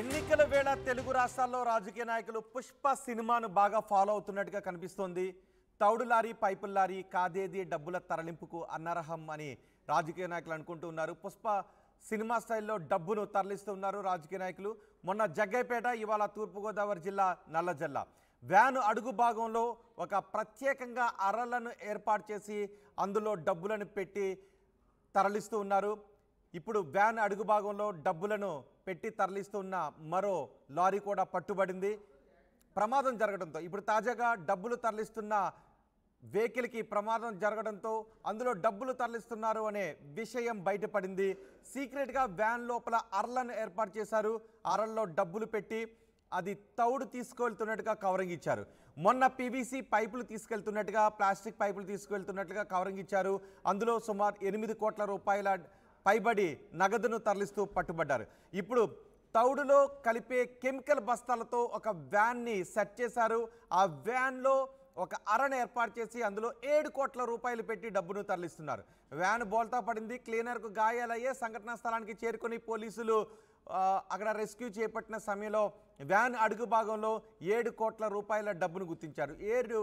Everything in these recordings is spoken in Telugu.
ఎన్నికల వేళ తెలుగు రాష్ట్రాల్లో రాజకీయ నాయకులు పుష్ప సినిమాను బాగా ఫాలో అవుతున్నట్టుగా కనిపిస్తోంది. తౌడు లారీ, పైపుల లారీ, కాదేది డబ్బుల తరలింపుకు అనర్హం అని రాజకీయ నాయకులు అనుకుంటూ ఉన్నారు. పుష్ప సినిమా స్టైల్లో డబ్బును తరలిస్తూ ఉన్నారు రాజకీయ నాయకులు. మొన్న జగ్గైపేట, ఇవాళ తూర్పుగోదావరి జిల్లా నల్లజల్ల వ్యాను అడుగు భాగంలో ఒక ప్రత్యేకంగా అరలను ఏర్పాటు చేసి అందులో డబ్బులను పెట్టి తరలిస్తూ ఉన్నారు. ఇప్పుడు వ్యాన్ అడుగు భాగంలో డబ్బులను పెట్టి తరలిస్తున్న మరో లారీ కూడా పట్టుబడింది. ప్రమాదం జరగడంతో ఇప్పుడు తాజాగా డబ్బులు తరలిస్తున్న వెహికల్కి ప్రమాదం జరగడంతో అందులో డబ్బులు తరలిస్తున్నారు అనే విషయం బయటపడింది. సీక్రెట్గా వ్యాన్ లోపల అరలను ఏర్పాటు చేశారు. అరల్లో డబ్బులు పెట్టి అది తౌడు తీసుకెళ్తున్నట్టుగా కవరింగ్ ఇచ్చారు. మొన్న పీవీసీ పైపులు తీసుకెళ్తున్నట్టుగా, ప్లాస్టిక్ పైపులు తీసుకెళ్తున్నట్టుగా కవరింగ్ ఇచ్చారు. అందులో సుమారు 8 కోట్ల రూపాయల పైబడి నగదును తరలిస్తూ పట్టుబడ్డారు. ఇప్పుడు తౌడులో కలిపే కెమికల్ బస్తాలతో ఒక వ్యాన్ని సెట్ చేశారు. ఆ వ్యాన్లో ఒక అరను ఏర్పాటు చేసి అందులో 7 కోట్ల రూపాయలు పెట్టి డబ్బును తరలిస్తున్నారు. వ్యాన్ బోల్తా పడింది. క్లీనర్కు గాయాలయ్యే సంఘటనా స్థలానికి చేరుకొని పోలీసులు అక్కడ రెస్క్యూ చేపట్టిన సమయంలో వ్యాన్ అడుగు భాగంలో 7 కోట్ల రూపాయల డబ్బును గుర్తించారు. 7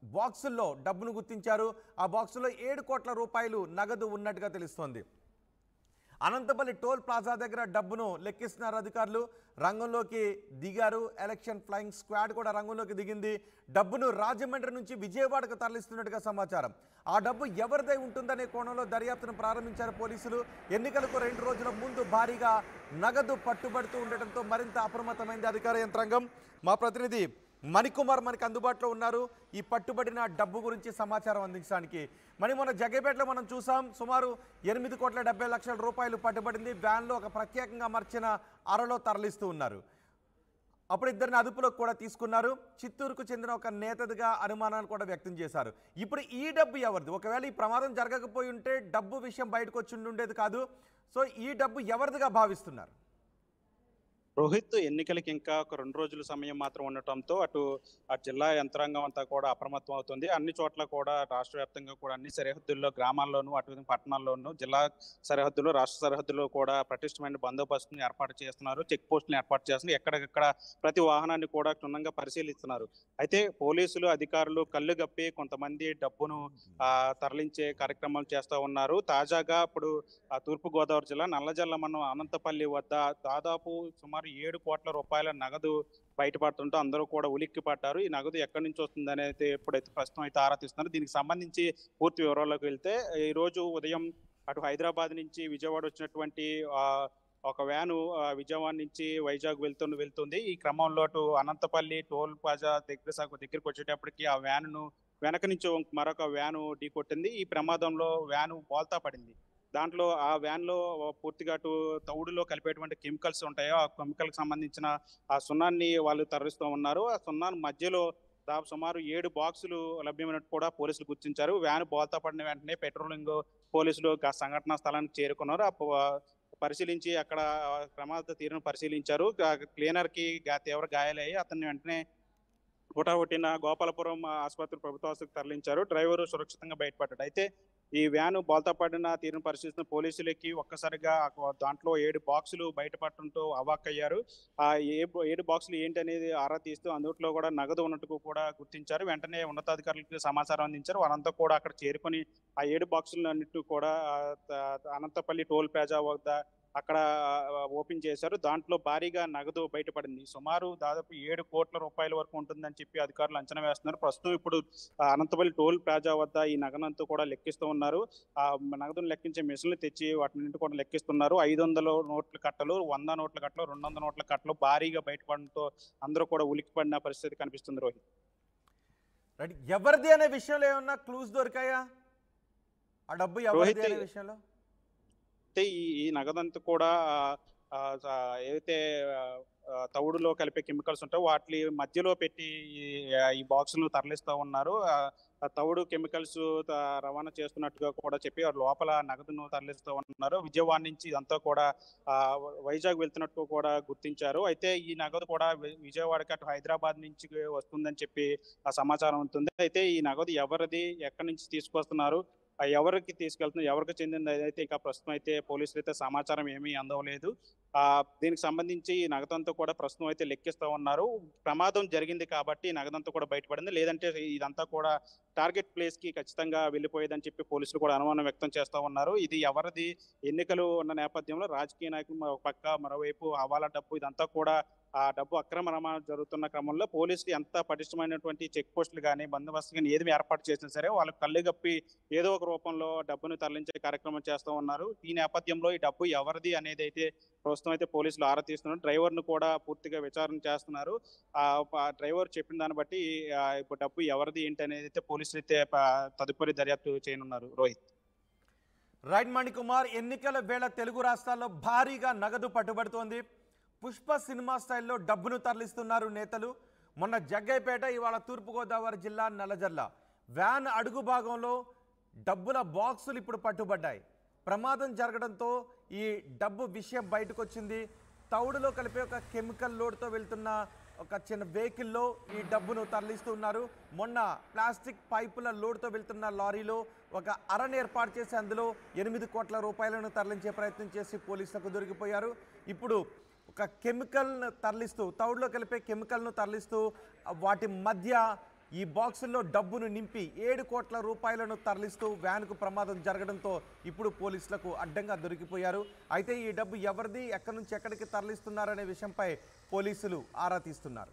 బాక్సుల్లో డబ్బును గుర్తించారు. ఆ బాక్సులో 7 కోట్ల రూపాయలు నగదు ఉన్నట్టుగా తెలుస్తోంది. అనంతపల్లి టోల్ ప్లాజా దగ్గర డబ్బును లెక్కిస్తున్నారు అధికారులు. రంగంలోకి దిగారు. ఎలక్షన్ ఫ్లయింగ్ స్క్వాడ్ కూడా రంగంలోకి దిగింది. డబ్బును రాజమండ్రి నుంచి విజయవాడకు తరలిస్తున్నట్టుగా సమాచారం. ఆ డబ్బు ఎవరిదై ఉంటుందనే కోణంలో దర్యాప్తును ప్రారంభించారు పోలీసులు. ఎన్నికలకు 2 రోజుల ముందు భారీగా నగదు పట్టుబడుతూ ఉండటంతో మరింత అప్రమత్తమైంది అధికార యంత్రాంగం. మా ప్రతినిధి మణికుమార్ మనకి అందుబాటులో ఉన్నారు ఈ పట్టుబడిన డబ్బు గురించి సమాచారం అందించడానికి. మొన్న జగ్గైపేటలో మనం చూసాం, సుమారు 8,70,00,000 రూపాయలు పట్టుబడింది. వ్యాన్లో ఒక ప్రత్యేకంగా అమర్చిన అరలో తరలిస్తూ ఉన్నారు. అప్పుడు ఇద్దరిని అదుపులోకి కూడా తీసుకున్నారు. చిత్తూరుకు చెందిన ఒక నేతదిగా అనుమానాలు కూడా వ్యక్తం చేశారు. ఇప్పుడు ఈ డబ్బు ఎవరిది? ఒకవేళ ఈ ప్రమాదం జరగకపోయి ఉంటే డబ్బు విషయం బయటకు వచ్చి ఉండేది కాదు. సో ఈ డబ్బు ఎవరిదిగా భావిస్తున్నారు? రోహిత్, ఎన్నికలకి ఇంకా ఒక 2 రోజుల సమయం మాత్రం ఉండటంతో అటు జిల్లా యంత్రాంగం అంతా కూడా అప్రమత్తం అవుతుంది. అన్ని చోట్ల కూడా రాష్ట్ర వ్యాప్తంగా కూడా అన్ని సరిహద్దుల్లో, గ్రామాల్లోనూ, అటు పట్టణాల్లోనూ, జిల్లా సరిహద్దులు, రాష్ట్ర సరిహద్దులో కూడా పటిష్టమైన బందోబస్తుని ఏర్పాటు చేస్తున్నారు. చెక్ పోస్టులను ఏర్పాటు చేస్తున్నారు. ఎక్కడికక్కడ ప్రతి వాహనాన్ని కూడా క్షుణ్ణంగా పరిశీలిస్తున్నారు. అయితే పోలీసులు అధికారులు కళ్ళు గప్పి కొంతమంది డబ్బును తరలించే కార్యక్రమాలు చేస్తూ ఉన్నారు. తాజాగా ఇప్పుడు తూర్పుగోదావరి జిల్లా నల్లజల్ల మండలం అనంతపల్లి వద్ద దాదాపు సుమారు 7 కోట్ల రూపాయల నగదు బయటపడుతుంటే అందరూ కూడా ఉలిక్కి పడ్డారు. ఈ నగదు ఎక్కడి నుంచి వస్తుంది అనేది ఎప్పుడైతే ప్రస్తుతం అయితే ఆరా తీస్తున్నారు. దీనికి సంబంధించి పూర్తి వివరాల్లోకి వెళ్తే, ఈ రోజు ఉదయం అటు హైదరాబాద్ నుంచి విజయవాడ వచ్చినటువంటి ఒక వ్యాను విజయవాడ నుంచి వైజాగ్ వెళ్తుంది. ఈ క్రమంలో అటు అనంతపల్లి టోల్ ప్లాజా దగ్గరికి వచ్చేటప్పటికి ఆ వ్యాను వెనక నుంచి మరొక వ్యాను ఢీకొట్టింది. ఈ ప్రమాదంలో వ్యాను బోల్తా పడింది. దాంట్లో ఆ వ్యాన్లో పూర్తిగా తౌడులో కలిపేటువంటి కెమికల్స్ ఉంటాయో ఆ కెమికల్కి సంబంధించిన ఆ సున్నాన్ని వాళ్ళు తరలిస్తూ ఉన్నారు. ఆ సున్నాన్ని మధ్యలో సుమారు 7 బాక్సులు లభ్యమైనట్టు కూడా పోలీసులు గుర్తించారు. వ్యాన్ బోల్తా పడిన వెంటనే పెట్రోలింగ్ పోలీసులు సంఘటనా స్థలానికి చేరుకున్నారు. పరిశీలించి అక్కడ ప్రమాద తీరును పరిశీలించారు. క్లీనర్కి తీవ్ర గాయాలయ్యి అతన్ని వెంటనే హుటాహుటిన గోపాలపురం ప్రభుత్వ ఆసుపత్రికి తరలించారు. డ్రైవరు సురక్షితంగా బయటపడ్డాడు. అయితే ఈ వ్యాను బోల్తా పడిన తీరును పరిశీలిస్తున్న పోలీసులకి ఒక్కసారిగా దాంట్లో 7 బాక్సులు బయటపడటంతో అవాక్కయ్యారు. ఆ 7 బాక్సులు ఏంటి అనేది ఆరా తీస్తూ అందులో కూడా నగదు ఉన్నట్టు కూడా గుర్తించారు. వెంటనే ఉన్నతాధికారులకు సమాచారం అందించారు. వారంతా కూడా అక్కడ చేరుకొని ఆ 7 బాక్సులు అన్నిటి కూడా అనంతపల్లి టోల్ ప్లాజా వద్ద అక్కడ ఓపెన్ చేశారు. దాంట్లో భారీగా నగదు బయటపడింది. సుమారు దాదాపు 7 కోట్ల రూపాయల వరకు ఉంటుందని చెప్పి అధికారులు అంచనా వేస్తున్నారు. ప్రస్తుతం ఇప్పుడు అనంతపల్లి టోల్ ప్లాజా వద్ద ఈ నగదంతా కూడా లెక్కిస్తూ ఉన్నారు. ఆ నగదును లెక్కించే మిషన్లు తెచ్చి వాటిని కూడా లెక్కిస్తున్నారు. 500 నోట్ల కట్టలు, 100 నోట్ల కట్టలు, 200 నోట్ల కట్టలు భారీగా బయటపడడంతో అందరూ కూడా ఉలిక్కిపడిన పరిస్థితి కనిపిస్తుంది. రోహిత్, ఎవరిది అనే విషయంలో ఏమన్నా క్లూస్ దొరికాయా? ఆ డబ్బు ఎవరిది అనే విషయంలో? అయితే ఈ నగదంతా కూడా ఏదైతే తౌడులో కలిపే కెమికల్స్ ఉంటాయో వాటి మధ్యలో పెట్టి ఈ బాక్సులను తరలిస్తూ ఉన్నారు. తౌడు కెమికల్స్ రవాణా చేస్తున్నట్టుగా కూడా చెప్పి లోపల నగదును తరలిస్తూ ఉన్నారు. విజయవాడ నుంచి ఇదంతా కూడా వైజాగ్ వెళ్తున్నట్టు కూడా గుర్తించారు. అయితే ఈ నగదు కూడా విజయవాడకి అటు హైదరాబాద్ నుంచి వస్తుందని చెప్పి సమాచారం ఉంటుంది. అయితే ఈ నగదు ఎవరిది, ఎక్కడి నుంచి తీసుకొస్తున్నారు, ఎవరికి తీసుకెళ్తున్నారు, ఎవరికి చెందింది అయితే ఇంకా ప్రస్తుతం అయితే పోలీసులు అయితే సమాచారం ఏమీ అందవలేదు. దీనికి సంబంధించి ఈ నగదంతా కూడా ప్రస్తుతం అయితే లెక్కిస్తూ ఉన్నారు. ప్రమాదం జరిగింది కాబట్టి ఈ నగదంతా కూడా బయటపడింది. లేదంటే ఇదంతా కూడా టార్గెట్ ప్లేస్‌కి ఖచ్చితంగా వెళ్ళిపోయేదని చెప్పి పోలీసులు కూడా అనుమానం వ్యక్తం చేస్తా ఉన్నారు. ఇది ఎవరిది ఎన్నికలు ఉన్న నేపథ్యంలో రాజకీయ నాయకులు ఒక పక్క, మరోవైపు హవాలా డబ్బు ఇదంతా కూడా ఆ డబ్బు అక్రమ రవాణా జరుగుతున్న క్రమంలో పోలీసులు ఎంత పటిష్టమైనటువంటి చెక్ పోస్టులు గాని, బందోబస్తు గాని ఏది ఏర్పాటు చేసినా సరే వాళ్ళకి కళ్ళుగప్పి ఏదో ఒక రూపంలో డబ్బును తరలించే కార్యక్రమం చేస్తూ ఉన్నారు. ఈ నేపథ్యంలో ఈ డబ్బు ఎవరిది అనేదైతే ప్రస్తుతం అయితే పోలీసులు ఆరా తీస్తున్నారు. డ్రైవర్‌ను కూడా పూర్తిగా విచారణ చేస్తున్నారు. డ్రైవర్ చెప్పిన దాన్ని బట్టి ఇప్పుడు డబ్బు ఎవరిది ఏంటి అనేది అయితే పోలీసులు అయితే తదుపరి దర్యాప్తు చేయనున్నారు. రోహిత్. రైట్ మణికుమార్, ఎన్నికల వేళ తెలుగు రాష్ట్రాల్లో భారీగా నగదు పట్టుబడుతోంది. పుష్ప సినిమా స్టైల్లో డబ్బును తరలిస్తున్నారు నేతలు. మొన్న జగ్గైపేట, ఇవాళ తూర్పుగోదావరి జిల్లా నల్లజర్ల వ్యాన్ అడుగు భాగంలో డబ్బుల బాక్సులు ఇప్పుడు పట్టుబడ్డాయి. ప్రమాదం జరగడంతో ఈ డబ్బు విషయం బయటకు వచ్చింది. తౌడులో కలిపే ఒక కెమికల్ లోడ్తో వెళ్తున్న ఒక చిన్న వెహికల్లో ఈ డబ్బును తరలిస్తున్నారు. మొన్న ప్లాస్టిక్ పైపుల లోడ్తో వెళ్తున్న లారీలో ఒక అరను ఏర్పాటు చేసి అందులో 8 కోట్ల రూపాయలను తరలించే ప్రయత్నం చేసి పోలీసులకు దొరికిపోయారు. ఇప్పుడు ఒక కెమికల్ను తరలిస్తూ, తౌడులో కలిపే కెమికల్ను తరలిస్తూ వాటి మధ్య ఈ బాక్సుల్లో డబ్బును నింపి 7 కోట్ల రూపాయలను తరలిస్తూ వ్యాన్కు ప్రమాదం జరగడంతో ఇప్పుడు పోలీసులకు అడ్డంగా దొరికిపోయారు. అయితే ఈ డబ్బు ఎవరిది, ఎక్కడి నుంచి ఎక్కడికి తరలిస్తున్నారనే విషయంపై పోలీసులు ఆరా తీస్తున్నారు.